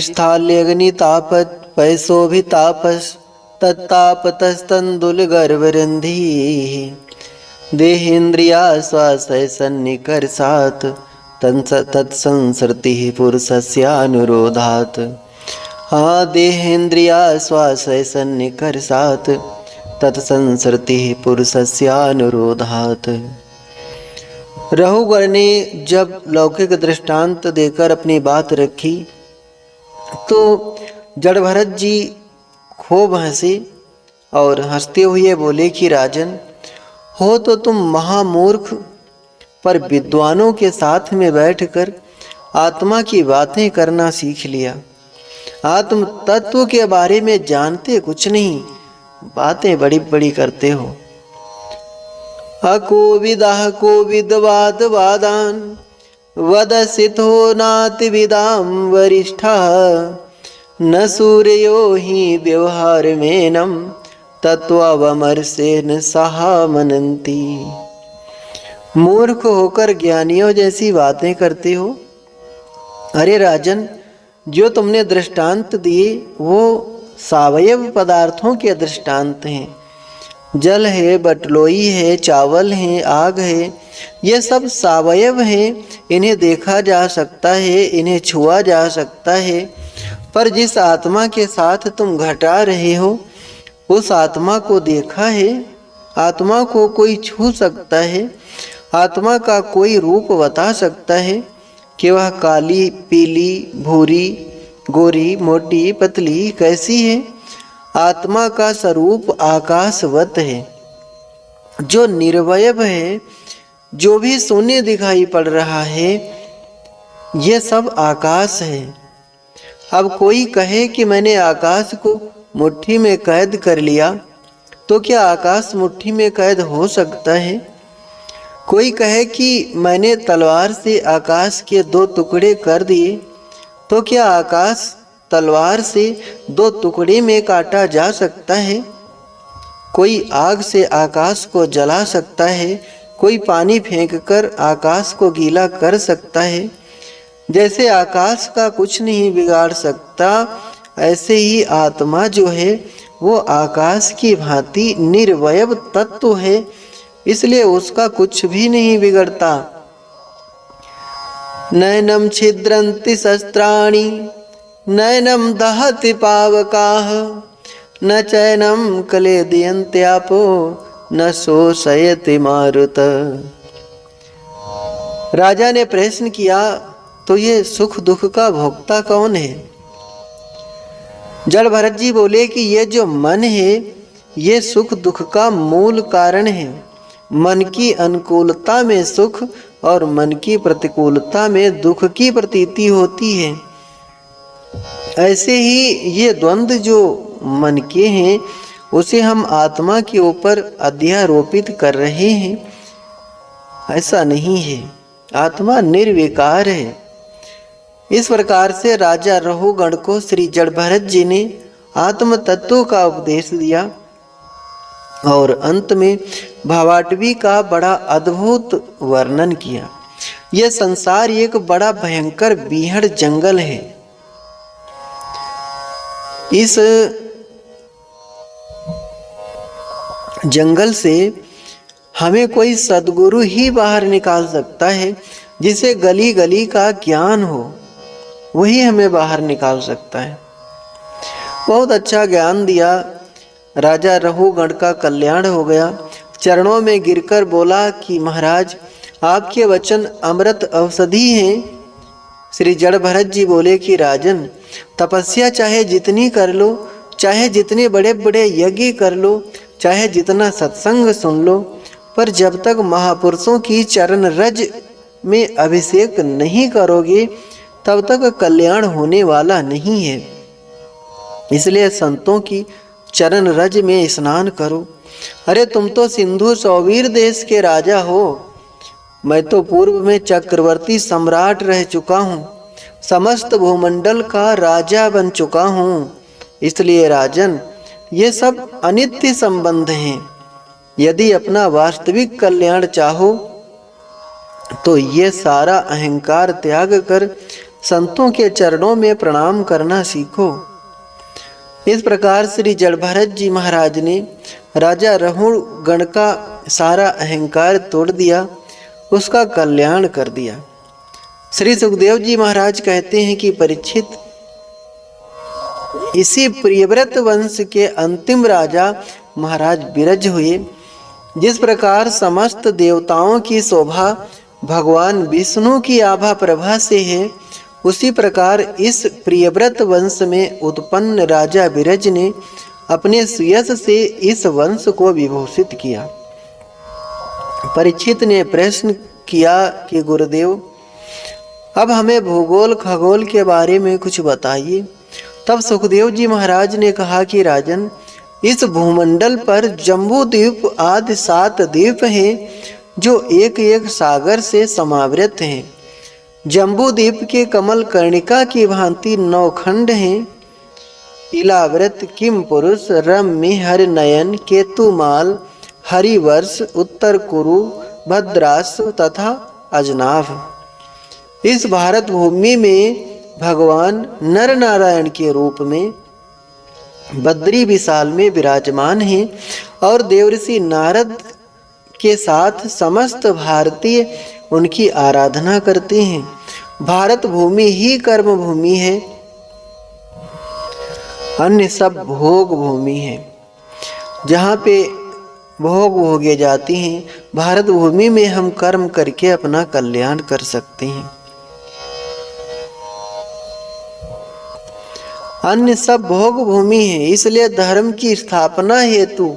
स्थाल्यग्नितापत् पैसोभितापस् तत्तापतस्तन्दुलगर्वरन्धिः देहेन्द्रियाश्वासैसन्निकर्षात् तत्संसृतिः पुरुषस्यानुरोधात्। हाँ, देहेन्द्रियाश्वासैसन्निकर्षात् तत्संसृतिः पुरुषस्यानुरोधात्। रहुगण ने जब लौकिक दृष्टांत देकर अपनी बात रखी तो जड़भरत जी खूब हंसे और हंसते हुए बोले कि राजन, हो तो तुम महामूर्ख, पर विद्वानों के साथ में बैठकर आत्मा की बातें करना सीख लिया। आत्म तत्व के बारे में जानते कुछ नहीं, बातें बड़ी बड़ी करते हो। अकोविदः कोविदवाद वादान वदसितो नातिविदां वरिष्ठः न सूर्यो हि व्यवहारमेनं तत्त्वमर्षेण सह मनन्ति। मूर्ख होकर ज्ञानियों जैसी बातें करते हो। अरे राजन, जो तुमने दृष्टांत दिए वो सावयव पदार्थों के दृष्टांत हैं। जल है, बटलोई है, चावल है, आग है, ये सब सावयव हैं। इन्हें देखा जा सकता है, इन्हें छुआ जा सकता है, पर जिस आत्मा के साथ तुम घटा रहे हो उस आत्मा को देखा है? आत्मा को कोई छू सकता है? आत्मा का कोई रूप बता सकता है कि वह काली, पीली, भूरी, गोरी, मोटी, पतली कैसी है? आत्मा का स्वरूप आकाशवत है, जो निर्वयव है। जो भी शून्य दिखाई पड़ रहा है ये सब आकाश है। अब कोई कहे कि मैंने आकाश को मुट्ठी में कैद कर लिया, तो क्या आकाश मुट्ठी में कैद हो सकता है? कोई कहे कि मैंने तलवार से आकाश के 2 टुकड़े कर दिए, तो क्या आकाश तलवार से 2 टुकड़े में काटा जा सकता है? कोई आग से आकाश को जला सकता है, कोई पानी फेंककर आकाश को गीला कर सकता है। जैसे आकाश का कुछ नहीं बिगाड़ सकता, ऐसे ही आत्मा जो है वो आकाश की भांति निर्वयव तत्व है, इसलिए उसका कुछ भी नहीं बिगड़ता। नैनम छिद्रन्ति शस्त्राणि नैनम दहति पावकाः न चैनम क्लेदयन्त्यापो न शोषयति मारुत। राजा ने प्रश्न किया, तो ये सुख दुख का भोक्ता कौन है? जड़भरत जी बोले कि ये जो मन है ये सुख दुख का मूल कारण है। मन की अनुकूलता में सुख और मन की प्रतिकूलता में दुख की प्रतीति होती है। ऐसे ही ये द्वंद्व जो मन के हैं उसे हम आत्मा के ऊपर अध्यारोपित कर रहे हैं। ऐसा नहीं है, आत्मा निर्विकार है। इस प्रकार से राजा रहुगण को श्री जड़भरत जी ने आत्म तत्व का उपदेश दिया और अंत में भावाटवी का बड़ा अद्भुत वर्णन किया। यह संसार एक बड़ा भयंकर बीहड़ जंगल है। इस जंगल से हमें कोई सद्गुरु ही बाहर निकाल सकता है, जिसे गली गली का ज्ञान हो, वही हमें बाहर निकाल सकता है। बहुत अच्छा ज्ञान दिया। राजा रहुगण का कल्याण हो गया। चरणों में गिरकर बोला कि महाराज, आपके वचन अमृत औषधि हैं। श्री जड़भरत जी बोले कि राजन, तपस्या चाहे जितनी कर लो, चाहे जितने बड़े बड़े यज्ञ कर लो, चाहे जितना सत्संग सुन लो, पर जब तक महापुरुषों की चरण रज में अभिषेक नहीं करोगे तब तक कल्याण होने वाला नहीं है। इसलिए संतों की चरण रज में स्नान करो। अरे तुम तो सिंधु सौवीर देश के राजा हो, मैं तो पूर्व में चक्रवर्ती सम्राट रह चुका हूँ, समस्त भूमंडल का राजा बन चुका हूँ। इसलिए राजन, ये सब अनित्य संबंध हैं। यदि अपना वास्तविक कल्याण चाहो तो ये सारा अहंकार त्याग कर संतों के चरणों में प्रणाम करना सीखो। इस प्रकार श्री जड़भरत जी महाराज ने राजा रहुण गण का सारा अहंकार तोड़ दिया, उसका कल्याण कर दिया। श्री सुखदेव जी महाराज कहते हैं कि परीक्षित, इसी प्रियव्रत वंश के अंतिम राजा महाराज विरज हुए। जिस प्रकार समस्त देवताओं की शोभा भगवान विष्णु की आभा प्रभा से है, उसी प्रकार इस प्रियव्रत वंश में उत्पन्न राजा विरज ने अपने सुयश से इस वंश को विभूषित किया। परीक्षित ने प्रश्न किया कि गुरुदेव, अब हमें भूगोल खगोल के बारे में कुछ बताइए। तब सुखदेव जी महाराज ने कहा कि राजन, इस भूमंडल पर जम्बू द्वीप आदि 7 द्वीप हैं जो एक एक सागर से समावृत हैं। जम्बू द्वीप के कमल कर्णिका की भांति 9 खंड हैं। इलाव्रत, किम पुरुष, रम्य, हरनयन, केतुमाल, हरिवर्ष, उत्तर कुरु, भद्रास्व तथा अजनाभ। इस भारत भूमि में भगवान नर नारायण के रूप में बद्री विशाल में विराजमान हैं और देवर्षि नारद के साथ समस्त भारतीय उनकी आराधना करते हैं। भारत भूमि ही कर्म भूमि है, अन्य सब भोग भूमि है, जहाँ पे भोग भोगे जाती हैं। भारत भूमि में हम कर्म करके अपना कल्याण कर सकते हैं, अन्य सब भोग भूमि है। इसलिए धर्म की स्थापना हेतु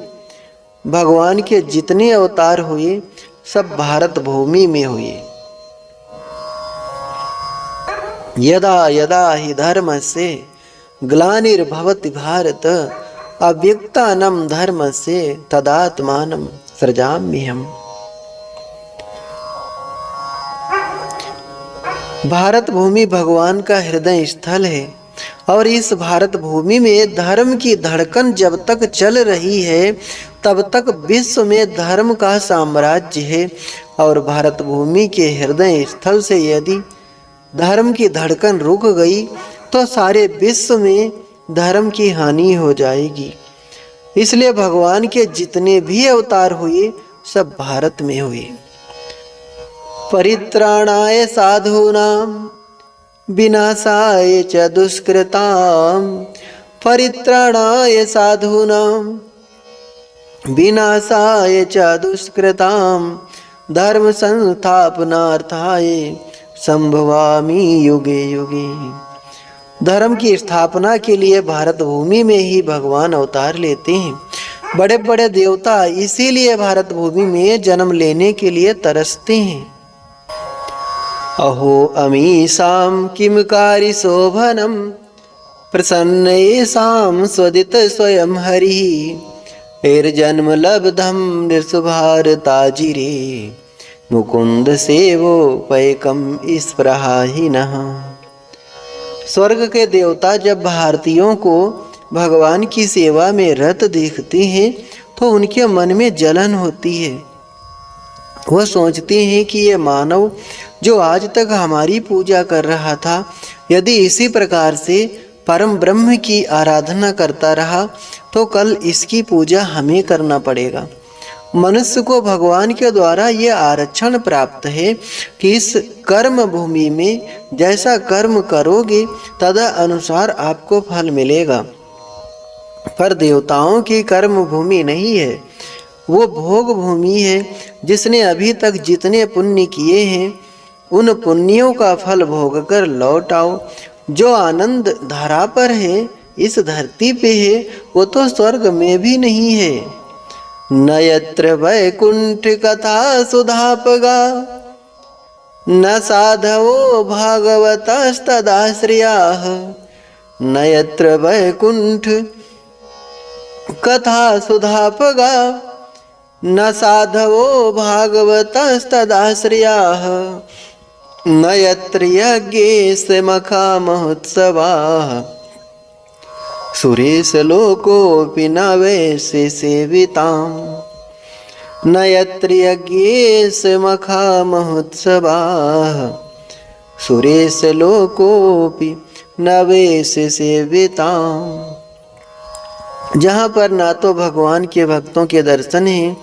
भगवान के जितने अवतार हुए सब भारत भूमि में हुए। यदा यदा हि धर्मस्य ग्लानिर्भवति भारत अव्यक्तानां धर्मस्य तदात्मानं सृजाम्यहम्। भारत भूमि भगवान का हृदय स्थल है और इस भारत भूमि में धर्म की धड़कन जब तक चल रही है तब तक विश्व में धर्म का साम्राज्य है। और भारत भूमि के हृदय स्थल से यदि धर्म की धड़कन रुक गई तो सारे विश्व में धर्म की हानि हो जाएगी। इसलिए भगवान के जितने भी अवतार हुए सब भारत में हुए। परित्राणाय साधूनां विनाशाय च दुष्कृतां, परित्राणाय साधूनां विनाशाय च दुष्कृतां, धर्म संस्थापनार्थाय संभवामि युगे युगे। धर्म की स्थापना के लिए भारत भूमि में ही भगवान अवतार लेते हैं। बड़े बड़े देवता इसीलिए भारत भूमि में जन्म लेने के लिए तरसते हैं। अहो अमीषां किं कार्य शोभनं प्रसन्नेषां स्वदित स्वयं हरिः एर्जन्म लब्धं नृसुभारताजिरे मुकुंद सेवोपैकं स्पृहाहीनः। स्वर्ग के देवता जब भारतीयों को भगवान की सेवा में रत देखते हैं तो उनके मन में जलन होती है। वह सोचते हैं कि ये मानव जो आज तक हमारी पूजा कर रहा था, यदि इसी प्रकार से परम ब्रह्म की आराधना करता रहा तो कल इसकी पूजा हमें करना पड़ेगा। मनुष्य को भगवान के द्वारा ये आरक्षण प्राप्त है कि इस कर्म भूमि में जैसा कर्म करोगे तद अनुसार आपको फल मिलेगा। पर देवताओं की कर्म भूमि नहीं है, वो भोग भूमि है। जिसने अभी तक जितने पुण्य किए हैं उन पुण्यों का फल भोग कर लौट आओ। जो आनंद धरा पर है, इस धरती पे है, वो तो स्वर्ग में भी नहीं है। न यत्र वैकुंठ कथा सुधापगा न साधवो भागवतस्तदाश्रयाः। न यत्र वैकुंठ कथा सुधापगा न साधवो भागवतस्तदाश्रयाः। न यत्र यज्ञेशमखा महोत्सवाः सुरेश लोकोऽपि न वैश्य सेविताम्। न यत्र यज्ञेशमखा महोत्सवाः सुरेश लोकोपि नवेश सेविताम्। जहाँ पर ना तो भगवान के भक्तों के दर्शन हैं,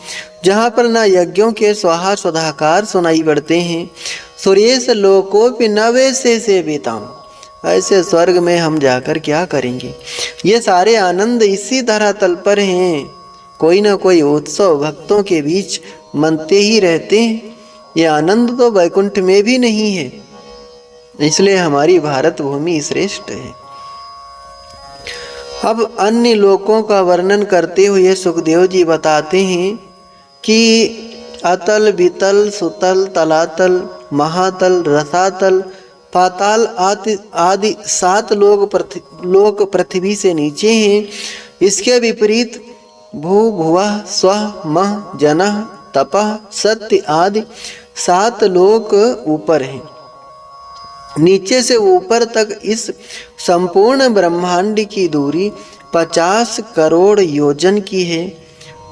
जहाँ पर ना यज्ञों के स्वाहा स्वधाकार सुनाई पड़ते हैं, सुरेश लोकोपि नवेश सेविताम्, ऐसे स्वर्ग में हम जाकर क्या करेंगे। ये सारे आनंद इसी धरातल पर हैं। कोई ना कोई उत्सव भक्तों के बीच मनते ही रहते हैं। ये आनंद तो वैकुंठ में भी नहीं है। इसलिए हमारी भारत भूमि श्रेष्ठ है। अब अन्य लोकों का वर्णन करते हुए सुखदेव जी बताते हैं कि अतल, वितल, सुतल, तलातल, महातल, रसातल, पाताल आदि 7 लोक पृथ्वी से नीचे हैं। इसके विपरीत भू, भुवः, स्वः, मह, जनः, तपः, सत्य आदि 7 लोक ऊपर हैं। नीचे से ऊपर तक इस संपूर्ण ब्रह्मांड की दूरी 50 करोड़ योजन की है।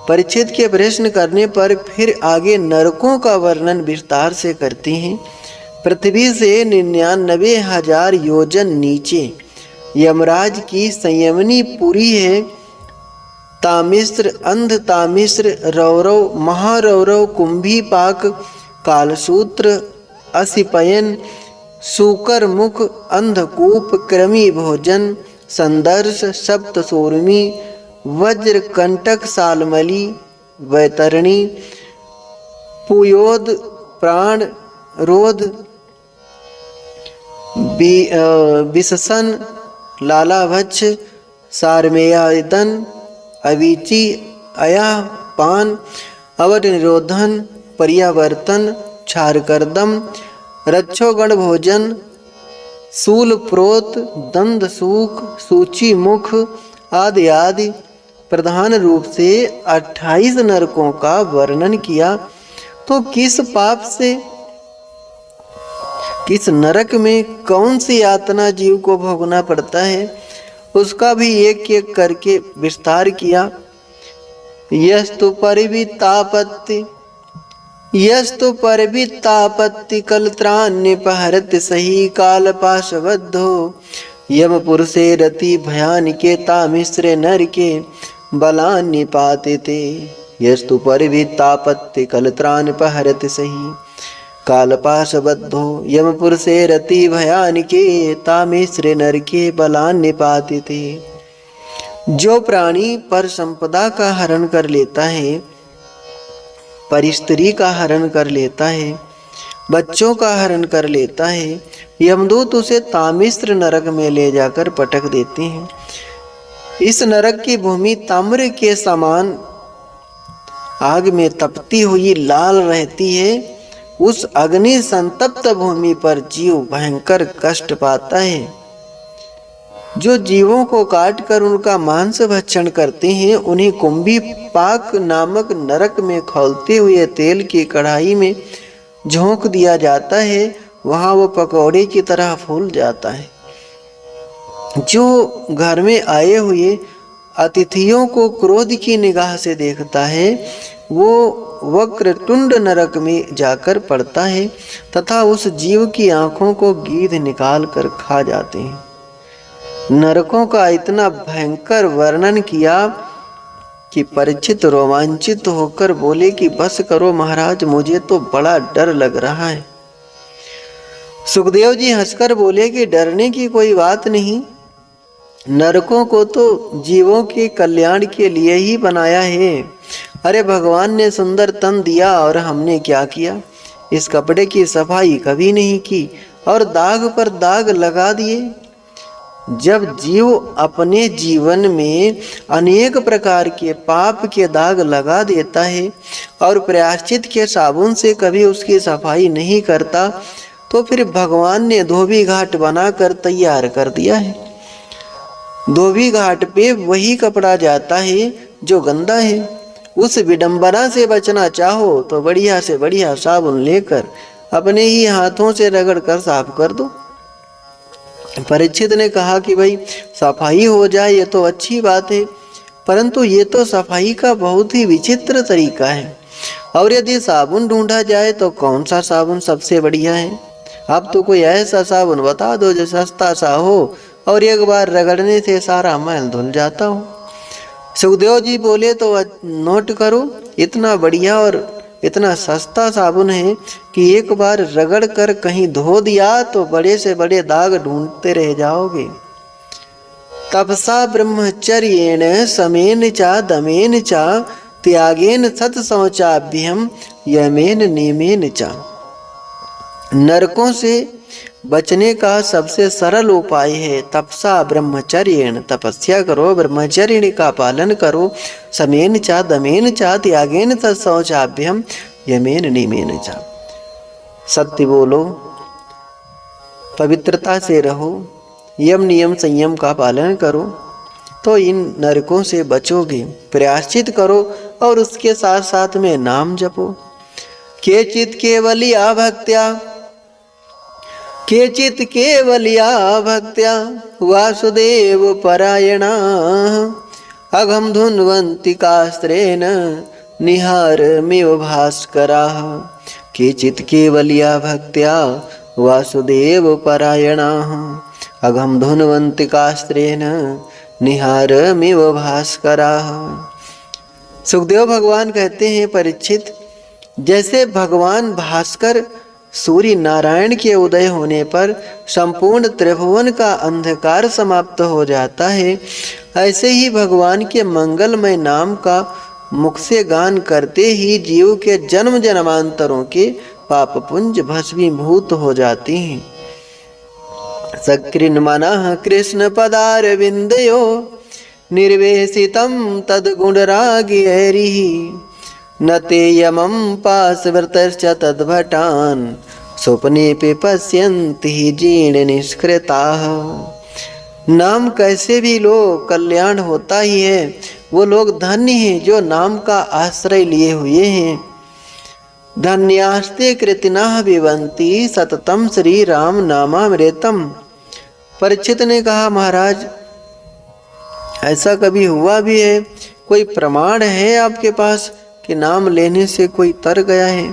परीक्षित के प्रश्न करने पर फिर आगे नरकों का वर्णन विस्तार से करते हैं। पृथ्वी से 99,000 योजन नीचे यमराज की संयमनी पुरी है। तामिश्र, अंध तामिश्र, रौरव, महारौरव, कुंभीपाक, कालसूत्र, असिपयन, सूकर मुख, अंधकूप, कृमि भोजन, संदर्श, सप्तसोर्मी, वज्र कंटक, सालमली, वैतरणी, पुयोद, प्राण, रोध, विशसन, लालाभक्ष, सारमेयादन, अवीची, अया, पान, अवध निरोधन, पर्यावर्तन, क्षारकर्दम, रक्षोगण भोजन, शूल प्रोत, दंद सूख, सूची मुख आदि आदि प्रधान रूप से 28 नरकों का वर्णन किया। तो किस पाप से, किस नरक में कौन सी यातना जीव को भोगना पड़ता है, उसका भी एक एक करके विस्तार किया। यस्तु परिवितापत्ति, यस्तु परिवितापत्ति कलत्रान्यपहरति सही काल पाशबद्धो यमपुरुषे रति भयानिके तामिश्रे नरके बलान्यपातिते। यस्तु परिवितापत्ति कलत्रान्यपहरति सही कालपाशबद्धो यमपुरुषे रति भयानिके तामिश्रे नरके बलान्यपातिते। जो प्राणी पर संपदा का हरण कर लेता है, पर स्त्री का हरण कर लेता है, बच्चों का हरण कर लेता है, यमदूत उसे तामिश्र नरक में ले जाकर पटक देते हैं। इस नरक की भूमि ताम्र के समान आग में तपती हुई लाल रहती है। उस अग्नि संतप्त भूमि पर जीव भयंकर कष्ट पाता है। जो जीवों को काटकर उनका मांस भक्षण करते हैं, उन्हें कुंभी पाक नामक नरक में खौलते हुए तेल की कढ़ाई में झोंक दिया जाता है। वहां वो पकौड़े की तरह फूल जाता है। जो घर में आए हुए अतिथियों को क्रोध की निगाह से देखता है, वो वक्रतुंड नरक में जाकर पड़ता है तथा उस जीव की आंखों को गीध निकाल कर खा जाते हैं। नरकों का इतना भयंकर वर्णन किया कि परीक्षित रोमांचित होकर बोले कि बस करो महाराज, मुझे तो बड़ा डर लग रहा है। सुखदेव जी हंसकर बोले कि डरने की कोई बात नहीं, नरकों को तो जीवों के कल्याण के लिए ही बनाया है। अरे भगवान ने सुंदर तन दिया और हमने क्या किया, इस कपड़े की सफाई कभी नहीं की और दाग पर दाग लगा दिए। जब जीव अपने जीवन में अनेक प्रकार के पाप के दाग लगा देता है और प्रायश्चित के साबुन से कभी उसकी सफाई नहीं करता, तो फिर भगवान ने धोबी घाट बनाकर तैयार कर दिया है। धोबी घाट पे वही कपड़ा जाता है जो गंदा है। उस विडंबना से बचना चाहो तो बढ़िया से बढ़िया साबुन लेकर अपने ही हाथों से रगड़ कर साफ कर दो। परीक्षित ने कहा कि भाई सफाई हो जाए ये तो अच्छी बात है, परंतु ये तो सफाई का बहुत ही विचित्र तरीका है। और यदि साबुन ढूंढा जाए तो कौन सा साबुन सबसे बढ़िया है? आप तो कोई ऐसा साबुन बता दो जो सस्ता सा हो और एक बार रगड़ने से सारा मैल धुल जाता हो। सुखदेव जी बोले तो नोट करो, इतना बढ़िया और इतना सस्ता साबुन है कि एक बार रगड़ कर कहीं धो दिया तो बड़े से बड़े दाग ढूंढते रह जाओगे। तपसा ब्रह्मचर्येण समेन चा दमेन चा त्यागेन सत शौचाभ्यम यमेन नियमेन चा। नरकों से बचने का सबसे सरल उपाय है तपसा ब्रह्मचर्येण, तपस्या करो, ब्रह्मचर्य का पालन करो, समेन चा दमेन चा त्यागेन तत् शौचाभ्यम यमेन नियमेन चा। सत्य बोलो, पवित्रता से रहो, यम नियम संयम का पालन करो तो इन नरकों से बचोगे। प्रायश्चित करो और उसके साथ साथ में नाम जपो। केचित केवलिया भक्त्या, केचित केवलिया भक्त्या वासुदेव परायणा अघम धुन्वन्तिकास्त्रेण निहारमिव भास्कराः। केचित केवलिया भक्त्या वासुदेव परायणाः अघम धुन्वन्तिकास्त्रेण निहारमिव भास्कराः। सुखदेव भगवान कहते हैं, परीक्षित, जैसे भगवान भास्कर सूर्य नारायण के उदय होने पर संपूर्ण त्रिभुवन का अंधकार समाप्त हो जाता है, ऐसे ही भगवान के मंगलमय नाम का मुख से गान करते ही जीव के जन्म जन्मांतरों के पाप पुंज भस्मीभूत हो जाते हैं। सकृन् मनः कृष्ण पदारविन्दयो निर्वेशितं तद्गुणरागिहरिः न ते यमं पाशवृतश्च तद्भटान् स्वप्नेऽपि पश्यन्ति जीर्ण निष्कृताः। नाम कैसे भी लोग कल्याण होता ही है। वो लोग धन्य हैं जो नाम का आश्रय लिए हुए हैं। धन्यास्ते कृतिनाः विवन्ति सततम श्री राम नामामृतम। परीक्षित ने कहा, महाराज ऐसा कभी हुआ भी है? कोई प्रमाण है आपके पास कि नाम लेने से कोई तर गया है?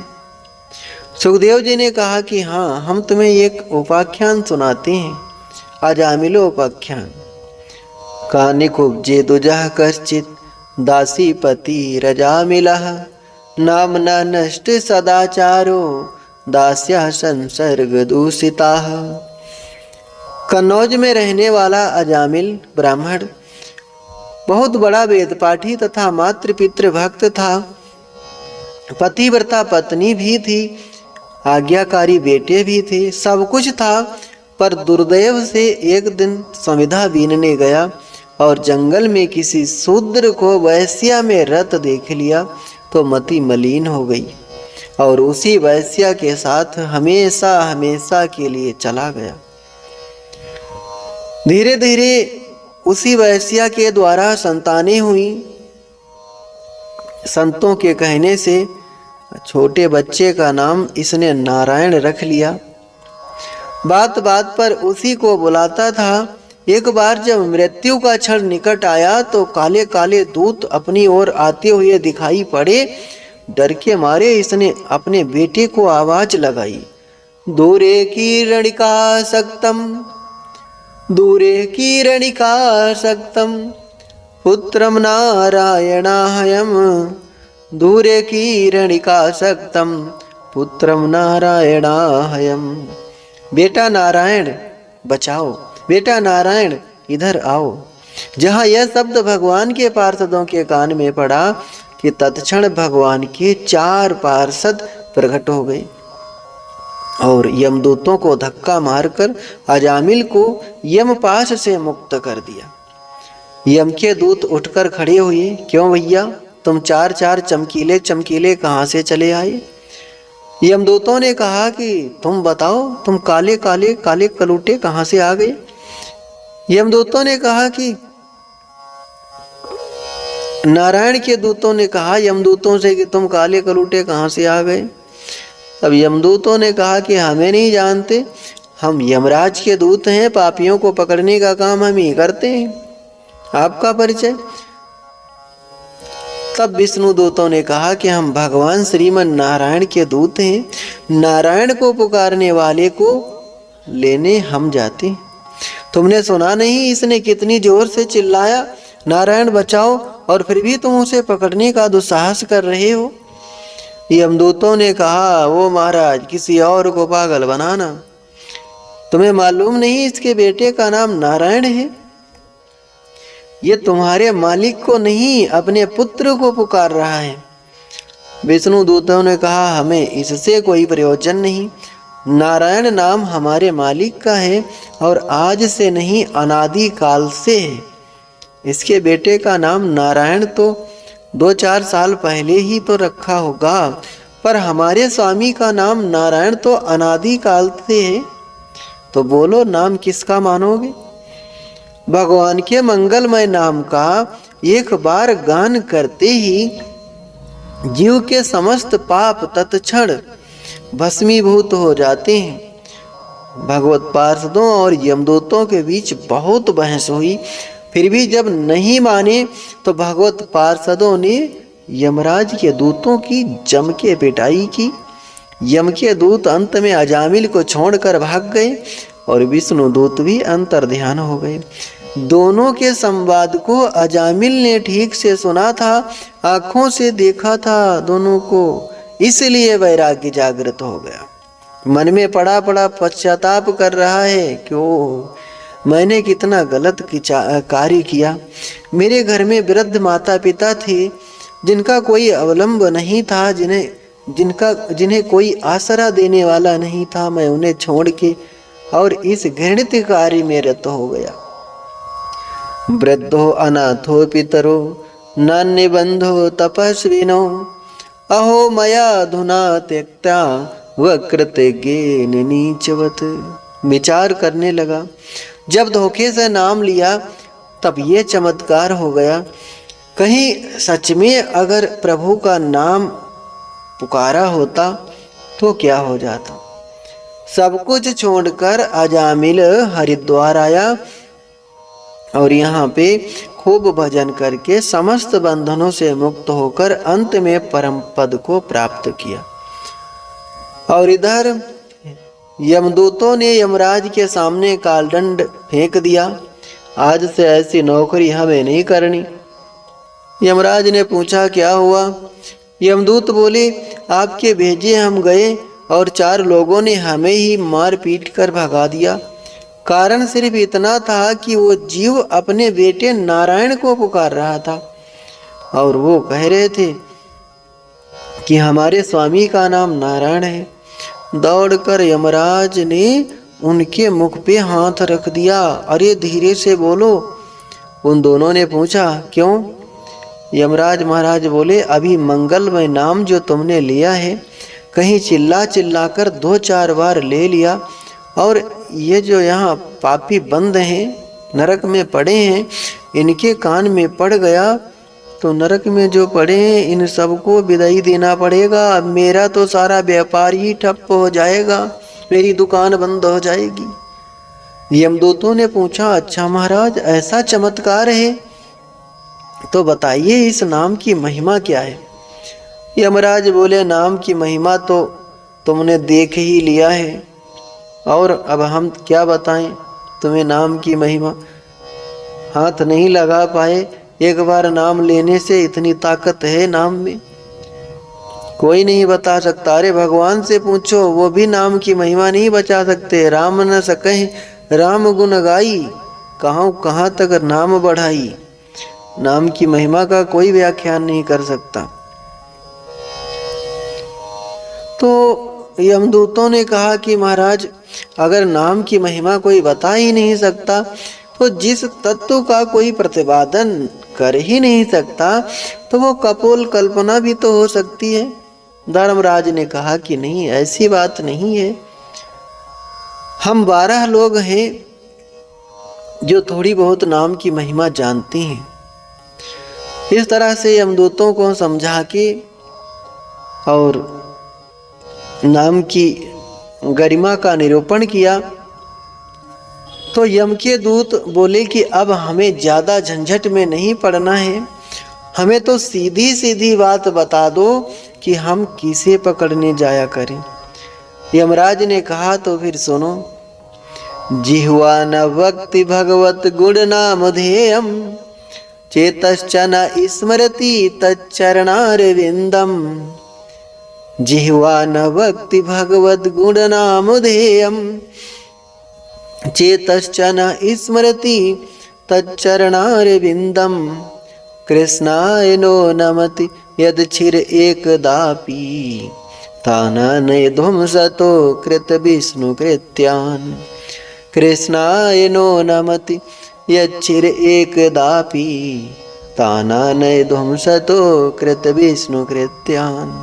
सुखदेव जी ने कहा कि हाँ, हम तुम्हें एक उपाख्यान सुनाते हैं, अजामिलो उपाख्यान। कानिकुब्जे दुजः कश्चित् दासीपति रजामिलः नाम्ना नष्ट सदाचारो दास्यः संसर्ग दूषिताः। कन्नौज में रहने वाला अजामिल ब्राह्मण बहुत बड़ा वेदपाठी तथा मातृ पितृ भक्त था। पतिव्रता पत्नी भी थी, आज्ञाकारी बेटे भी थे, सब कुछ था। पर दुर्दैव से एक दिन संविदा बीनने गया और जंगल में किसी शूद्र को वैश्या में रत देख लिया तो मति मलिन हो गई और उसी वैश्या के साथ हमेशा हमेशा के लिए चला गया। धीरे धीरे उसी वैश्या के द्वारा संतानें हुई। संतों के कहने से छोटे बच्चे का नाम इसने नारायण रख लिया। बात बात पर उसी को बुलाता था। एक बार जब मृत्यु का क्षण निकट आया तो काले काले दूत अपनी ओर आते हुए दिखाई पड़े। डर के मारे इसने अपने बेटे को आवाज लगाई, दूरे कीरणिका सक्तम, दूरे कीरणिका सक्तम पुत्रम नारायणाहयम, दूरे कीरणिका सक्तम पुत्रम नारायणाहयम। बेटा नारायण बचाओ, बेटा नारायण इधर आओ। जहाँ यह शब्द भगवान के पार्षदों के कान में पड़ा कि तत्क्षण भगवान के 4 पार्षद प्रकट हो गए और यमदूतों को धक्का मारकर अजामिल को यमपाश से मुक्त कर दिया। यम के दूत उठकर खड़े हुए, क्यों भैया, तुम 4 चमकीले चमकीले कहाँ से चले आए? यमदूतों ने कहा कि तुम बताओ, तुम काले काले काले कलूटे कहाँ से आ गए? यमदूतों ने कहा कि नारायण के दूतों ने कहा यमदूतों से कि तुम काले कलूटे कहाँ से आ गए? अब यमदूतों ने कहा कि हमें नहीं जानते, हम यमराज के दूत हैं, पापियों को पकड़ने का काम हम ही करते हैं, आपका परिचय? तब विष्णु दूतों ने कहा कि हम भगवान श्रीमन नारायण के दूत हैं। नारायण को पुकारने वाले को लेने हम जाते। तुमने सुना नहीं इसने कितनी जोर से चिल्लाया, नारायण बचाओ, और फिर भी तुम उसे पकड़ने का दुस्साहस कर रहे हो। यमदूतों ने कहा, वो महाराज किसी और को पागल बनाना। तुम्हें मालूम नहीं इसके बेटे का नाम नारायण है? ये तुम्हारे मालिक को नहीं, अपने पुत्र को पुकार रहा है। विष्णु दूतों ने कहा, हमें इससे कोई प्रयोजन नहीं। नारायण नाम हमारे मालिक का है और आज से नहीं, अनादि काल से है। इसके बेटे का नाम नारायण तो 2-4 साल पहले ही तो रखा होगा, पर हमारे स्वामी का नाम नारायण तो अनादि काल से है। तो बोलो, नाम किसका मानोगे? भगवान के मंगलमय नाम का एक बार गान करते ही जीव के समस्त पाप तत्क्षण भस्मीभूत हो जाते हैं। भगवत पार्षदों और यमदूतों के बीच बहुत बहस हुई, फिर भी जब नहीं माने तो भगवत पार्षदों ने यमराज के दूतों की जम के पिटाई की। यम के दूत अंत में अजामिल को छोड़कर भाग गए और विष्णु दूत भी अंतर्ध्यान हो गए। दोनों के संवाद को अजामिल ने ठीक से सुना था, आंखों से देखा था दोनों को, इसलिए वैराग्य जागृत हो गया। मन में पड़ा पड़ा पश्चाताप कर रहा है, क्यों मैंने कितना गलत कार्य किया। मेरे घर में वृद्ध माता पिता थे जिनका कोई अवलंब नहीं था, जिन्हें कोई आसरा देने वाला नहीं था। मैं उन्हें छोड़ के और इस घृणित कार्य में रत हो गया। वृद्धो अनाथो पितरो नान्य बंधो तपस्विनो अहो मया अधुना त्यक्ता वक्रतज्ञेन नीचवत। विचार करने लगा, जब धोखे से नाम लिया तब ये चमत्कार हो गया। कहीं सच में अगर प्रभु का नाम पुकारा होता तो क्या हो जाता। सब कुछ छोड़कर अजामिल हरिद्वार आया और यहाँ पे खूब भजन करके समस्त बंधनों से मुक्त होकर अंत में परम पद को प्राप्त किया। और इधर यमदूतों ने यमराज के सामने कालदंड फेंक दिया, आज से ऐसी नौकरी हमें नहीं करनी। यमराज ने पूछा, क्या हुआ? यमदूत बोले, आपके भेजे हम गए और 4 लोगों ने हमें ही मार पीट कर भगा दिया। कारण सिर्फ इतना था कि वो जीव अपने बेटे नारायण को पुकार रहा था और वो कह रहे थे कि हमारे स्वामी का नाम नारायण है। दौड़कर यमराज ने उनके मुख पे हाथ रख दिया। अरे धीरे से बोलो। उन दोनों ने पूछा, क्यों? यमराज महाराज बोले, अभी मंगलमय नाम जो तुमने लिया है, कहीं चिल्ला चिल्ला कर 2-4 बार ले लिया, और ये जो यहाँ पापी बंद हैं, नरक में पड़े हैं, इनके कान में पड़ गया तो नरक में जो पड़े हैं इन सबको विदाई देना पड़ेगा। अब मेरा तो सारा व्यापार ही ठप हो जाएगा, मेरी दुकान बंद हो जाएगी। यमदूतों ने पूछा, अच्छा महाराज ऐसा चमत्कार है तो बताइए इस नाम की महिमा क्या है? यमराज बोले, नाम की महिमा तो तुमने देख ही लिया है और अब हम क्या बताएं तुम्हें नाम की महिमा। हाथ नहीं लगा पाए, एक बार नाम लेने से इतनी ताकत है नाम में, कोई नहीं बता सकता। अरे भगवान से पूछो, वो भी नाम की महिमा नहीं बचा सकते। राम न सके राम गुण गाई, कहाँ तक नाम बढ़ाई। नाम की महिमा का कोई व्याख्यान नहीं कर सकता। तो यमदूतों ने कहा कि महाराज अगर नाम की महिमा कोई बता ही नहीं सकता तो जिस तत्व का कोई प्रतिपादन कर ही नहीं सकता तो वो कपोल कल्पना भी तो हो सकती है। धर्मराज ने कहा कि नहीं, ऐसी बात नहीं है। हम 12 लोग हैं जो थोड़ी बहुत नाम की महिमा जानते हैं। इस तरह से यमदूतों को समझा के और नाम की गरिमा का निरूपण किया तो यम के दूत बोले कि अब हमें ज़्यादा झंझट में नहीं पड़ना है, हमें तो सीधी सीधी बात बता दो कि हम किसे पकड़ने जाया करें। यमराज ने कहा तो फिर सुनो। जिह्वा न भक्ति भगवत गुण नाम ध्येयम चेतश्च न स्मरति तच्चरणारविंदम। जिह्वा न भक्ति भगवत गुण नाम ध्येयम चेतश्च न स्मरति तच्चरणारविंदम। कृष्णाय नो नमति यदचिर एकदापि ताननय ध्वंसतो कृत विष्णु कृत्यान्। कृष्णाय नो नमति यच्चिर एकदापि ताननय ध्वंसतो कृत विष्णु कृत्यान्।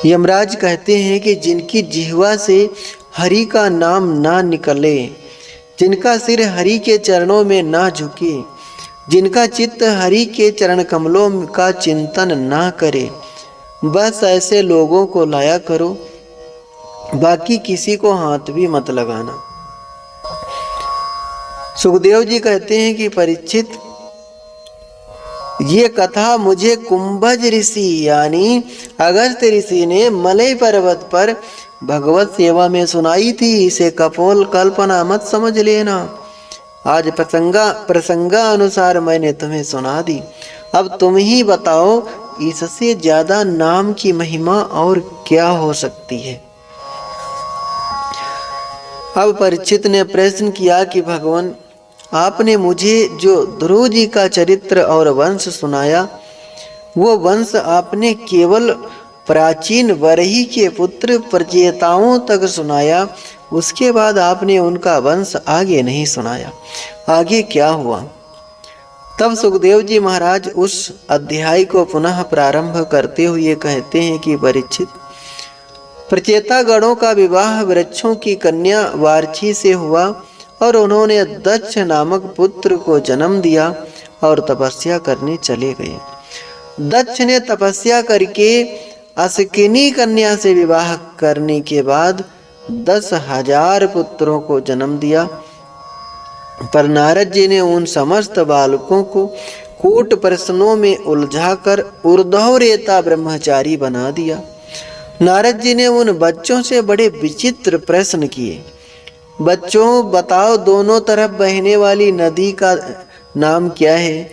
यमराज कहते हैं कि जिनकी जिह्वा से हरि का नाम ना निकले, जिनका सिर हरि के चरणों में ना झुके, जिनका चित्त हरि के चरण कमलों का चिंतन ना करे, बस ऐसे लोगों को लाया करो, बाकी किसी को हाथ भी मत लगाना। सुखदेव जी कहते हैं कि परीक्षित, ये कथा मुझे कुंभज ऋषि यानी अगस्त्य ऋषि ने मलय पर्वत पर भगवत सेवा में सुनाई थी। इसे कपोल कल्पना मत समझ लेना। आज प्रसंगानुसार मैंने तुम्हें सुना दी। अब तुम ही बताओ, इससे ज्यादा नाम की महिमा और क्या हो सकती है। अब परीक्षित ने प्रश्न किया कि भगवान, आपने मुझे जो ध्रुव जी का चरित्र और वंश सुनाया, वो वंश आपने केवल प्राचीन वरही के पुत्र प्रचेताओं तक सुनाया, उसके बाद आपने उनका वंश आगे नहीं सुनाया। आगे क्या हुआ? तब सुखदेव जी महाराज उस अध्याय को पुनः प्रारंभ करते हुए कहते हैं कि परीक्षित, प्रचेता गणों का विवाह वृक्षों की कन्या वार्छी से हुआ और उन्होंने दक्ष नामक पुत्र को जन्म दिया और तपस्या करने चले गए। दक्ष ने तपस्या करके अस्किनी कन्या से विवाह करने के बाद 10,000 पुत्रों को जन्म दिया। पर नारद जी ने उन समस्त बालकों को कूट प्रश्नों में उलझाकर ऊर्ध्वरेता ब्रह्मचारी बना दिया। नारद जी ने उन बच्चों से बड़े विचित्र प्रश्न किए। बच्चों बताओ, दोनों तरफ बहने वाली नदी का नाम क्या है?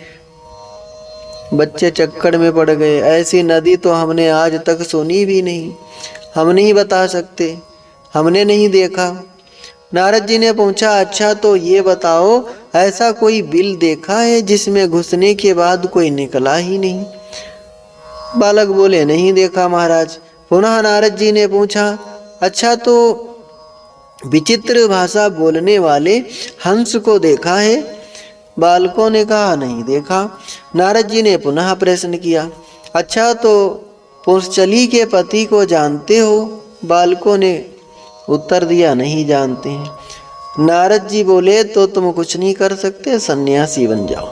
बच्चे चक्कर में पड़ गए। ऐसी नदी तो हमने आज तक सुनी भी नहीं, हम नहीं बता सकते, हमने नहीं देखा। नारद जी ने पूछा, अच्छा तो ये बताओ, ऐसा कोई बिल देखा है जिसमें घुसने के बाद कोई निकला ही नहीं? बालक बोले, नहीं देखा महाराज। पुनः नारद जी ने पूछा, अच्छा तो विचित्र भाषा बोलने वाले हंस को देखा है? बालकों ने कहा, नहीं देखा। नारद जी ने पुनः प्रश्न किया, अच्छा तो पुंसचली के पति को जानते हो? बालकों ने उत्तर दिया, नहीं जानते हैं। नारद जी बोले, तो तुम कुछ नहीं कर सकते, सन्यासी बन जाओ।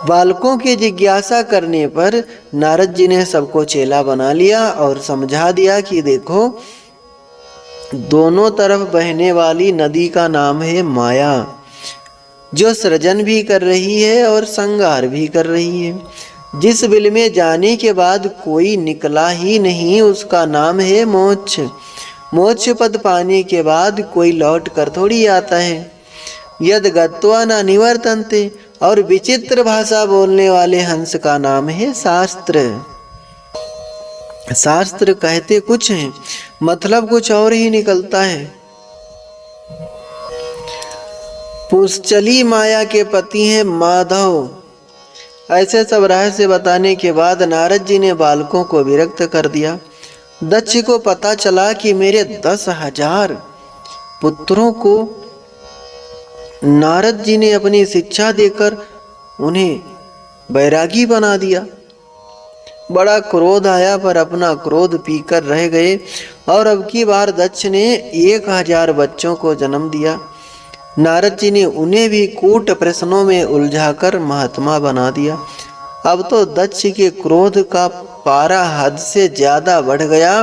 बालकों की जिज्ञासा करने पर नारद जी ने सबको चेला बना लिया और समझा दिया कि देखो, दोनों तरफ बहने वाली नदी का नाम है माया, जो सृजन भी कर रही है और संहार भी कर रही है। जिस बिल में जाने के बाद कोई निकला ही नहीं, उसका नाम है मोक्ष। मोक्ष पद पाने के बाद कोई लौट कर थोड़ी आता है। यद गत्वा न निवर्तन्ते, और विचित्र भाषा बोलने वाले हंस का नाम है शास्त्र। शास्त्र कहते कुछ है, मतलब कुछ और ही निकलता है। पुंसचली माया के पति हैं माधव। ऐसे सब रहस्य बताने के बाद नारद जी ने बालकों को विरक्त कर दिया। दक्ष को पता चला कि मेरे 10,000 पुत्रों को नारद जी ने अपनी शिक्षा देकर उन्हें बैरागी बना दिया। बड़ा क्रोध आया, पर अपना क्रोध पीकर रह गए और अब की बार दक्ष ने 1,000 बच्चों को जन्म दिया। नारद जी ने उन्हें भी कूट प्रश्नों में उलझाकर महात्मा बना दिया। अब तो दक्ष के क्रोध का पारा हद से ज्यादा बढ़ गया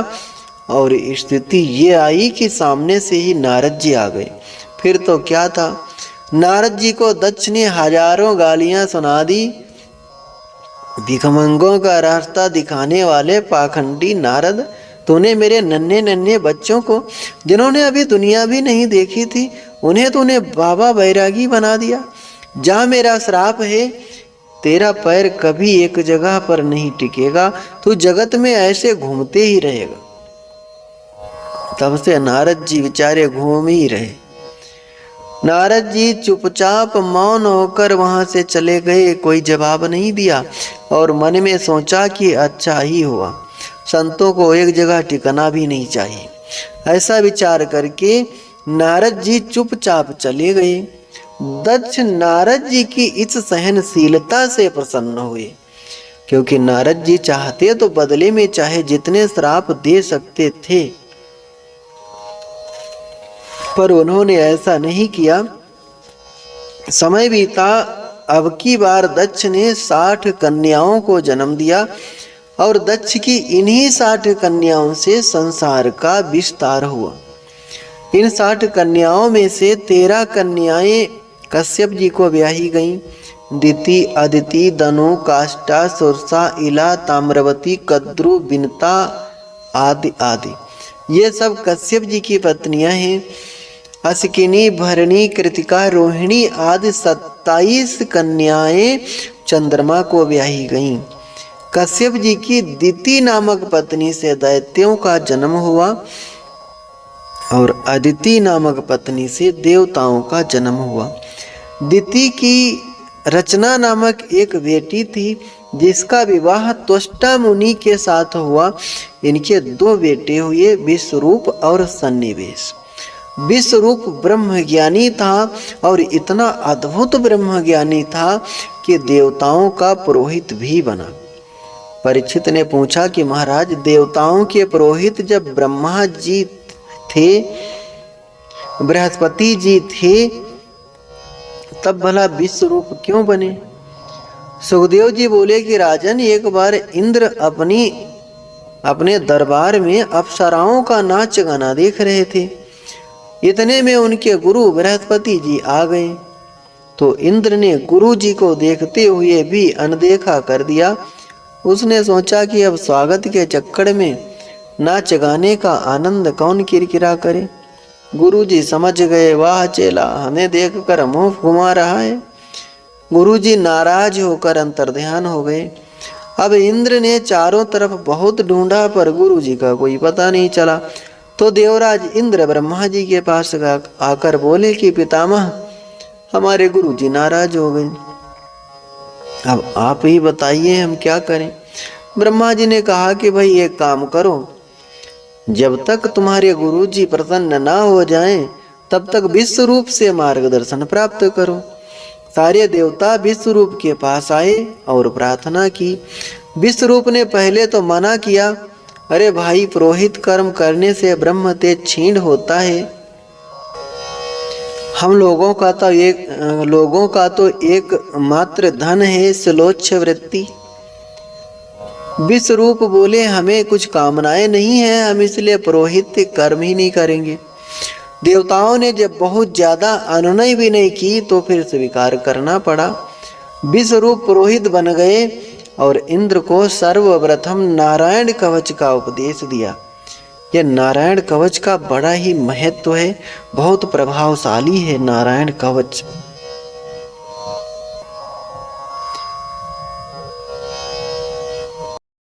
और स्थिति ये आई कि सामने से ही नारद जी आ गए। फिर तो क्या था, नारद जी को दक्ष ने हजारों गालियां सुना दी। भिखमंगों का रास्ता दिखाने वाले पाखंडी नारद, तूने मेरे नन्हे नन्हे बच्चों को, जिन्होंने अभी दुनिया भी नहीं देखी थी, उन्हें तूने बाबा बैरागी बना दिया। जहाँ मेरा श्राप है, तेरा पैर कभी एक जगह पर नहीं टिकेगा, तू जगत में ऐसे घूमते ही रहेगा। तब से नारद जी बेचारे घूम ही रहे। नारद जी चुपचाप मौन होकर वहां से चले गए, कोई जवाब नहीं दिया और मन में सोचा कि अच्छा ही हुआ, संतों को एक जगह टिकना भी नहीं चाहिए। ऐसा विचार करके नारद जी चुपचाप चले गए। दक्ष नारद जी की इस सहनशीलता से प्रसन्न हुए, क्योंकि नारद जी चाहते तो बदले में चाहे जितने श्राप दे सकते थे, पर उन्होंने ऐसा नहीं किया। समय बीता, अब की बार दक्ष ने 60 कन्याओं को जन्म दिया और दक्ष की इन्हीं 60 कन्याओं से संसार का विस्तार हुआ। इन 60 कन्याओं में से 13 कन्याएं कश्यप जी को ब्याही गईं। दिति, अदिति, दनु, काष्ठा, सुरसा, इला, ताम्रवती, कद्रु, बिनता आदि आदि, ये सब कश्यप जी की पत्नियां हैं। अस्किनी, भरणी, कृतिका, रोहिणी आदि 27 कन्याएं चंद्रमा को ब्याही गईं। कश्यप जी की दिति नामक पत्नी से दैत्यों का जन्म हुआ और अदिति नामक पत्नी से देवताओं का जन्म हुआ। दिति की रचना नामक एक बेटी थी, जिसका विवाह त्वष्टा मुनि के साथ हुआ। इनके 2 बेटे हुए, विश्वरूप और सन्निवेश। विश्वरूप ब्रह्मज्ञानी था और इतना अद्भुत ब्रह्मज्ञानी था कि देवताओं का पुरोहित भी बना। परीक्षित ने पूछा कि महाराज, देवताओं के पुरोहित जब ब्रह्मा जी थे, बृहस्पति जी थे, तब भला विश्वरूप क्यों बने? सुखदेव जी बोले कि राजन, एक बार इंद्र अपने दरबार में अप्सराओं का नाच गाना देख रहे थे। इतने में उनके गुरु बृहस्पति जी आ गए, तो इंद्र ने गुरु जी को देखते हुए भी अनदेखा कर दिया। उसने सोचा कि अब स्वागत के चक्कर में नाच गाने का आनंद कौन किरकिरा करे। गुरु जी समझ गए, वाह चेला हमें देखकर मुंह घुमा रहा है। गुरु जी नाराज होकर अंतर्ध्यान हो गए। अब इंद्र ने चारों तरफ बहुत ढूंढा, पर गुरु जी का कोई पता नहीं चला। तो देवराज इंद्र ब्रह्मा जी के पास आकर बोले कि पितामह, हमारे गुरु जी नाराज हो गए, अब आप ही बताइए हम क्या करें। ब्रह्मा जी ने कहा कि भाई एक काम करो, जब तक तुम्हारे गुरु जी प्रसन्न ना हो जाएं, तब तक विश्वरूप से मार्गदर्शन प्राप्त करो। सारे देवता विश्वरूप के पास आए और प्रार्थना की। विश्वरूप ने पहले तो मना किया, अरे भाई, पुरोहित कर्म करने से ब्रह्म तेज क्षीण होता है। हम लोगों का तो एक मात्र धन है, श्लोच्छ वृत्ति। विश्वरूप बोले, हमें कुछ कामनाएं नहीं है, हम इसलिए पुरोहित कर्म ही नहीं करेंगे। देवताओं ने जब बहुत ज्यादा अनुनय भी नहीं की तो फिर स्वीकार करना पड़ा। विश्वरूप पुरोहित बन गए और इंद्र को सर्वप्रथम नारायण कवच का उपदेश दिया। यह नारायण कवच का बड़ा ही महत्व है, बहुत प्रभावशाली है नारायण कवच।